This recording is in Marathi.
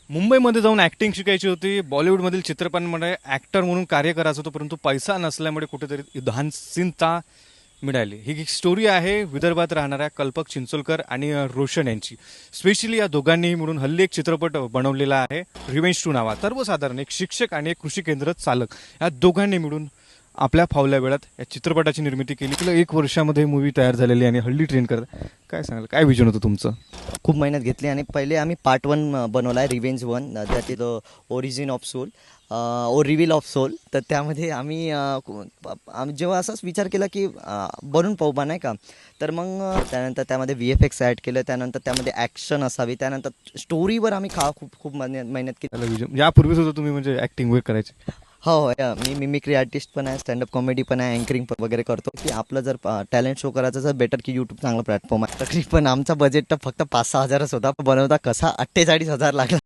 मुंबईमध्ये जाऊन ॲक्टिंग शिकायची होती. बॉलिवूडमधील चित्रपटांमध्ये ॲक्टर म्हणून कार्य करायचं होतं, परंतु पैसा नसल्यामुळे कुठेतरी उदासीनता मिळाली. ही एक स्टोरी आहे विदर्भात राहणाऱ्या कल्पक चिंचोलकर आणि रोशन यांची. स्पेशली या दोघांनी मिळून हल्ली एक चित्रपट बनवलेला आहे, रिवेंज टू नावा. सर्वसाधारण एक शिक्षक आणि एक कृषी केंद्र चालक या दोघांनी मिळून आपल्या फावल्या वेळात या चित्रपटाची निर्मिती केली. तुला 1 वर्षामध्ये मूवी तयार झालेली आणि हल्ली ट्रेन करत. काय सांगाल, काय विजन होतं तुमचं? खूप मेहनत घेतली आणि पहिले आम्ही पार्ट 1 बनवला आहे, revenge 1. That is origin of soul और रिव्हील ऑफ सोल. तर त्यामध्ये आम्ही जेव्हा असाच विचार केला की बनवून पाहू बा, नाही का. तर मग त्यानंतर त्यामध्ये VFX ॲड केलं, त्यानंतर त्यामध्ये ॲक्शन असावी, त्यानंतर स्टोरीवर आम्ही खूप खूप मेहनत केली. त्याला विजन यापूर्वीच होतं तुम्ही म्हणजे ॲक्टिंग वगैरे करायची? हो हो, मी मिमिक्री आर्टिस्ट पण आहे, स्टँडअप कॉमेडी पण आहे, अँकरिंग वगैरे करतो. की आपलं जर टॅलेंट शो करायचं तर बेटर की यूट्यूब चांगला प्लॅटफॉर्म आहे. तकरीबन आमचा बजेट तर फक्त 5-6 हजारच होता, बनवता कसा 48,000 लागला.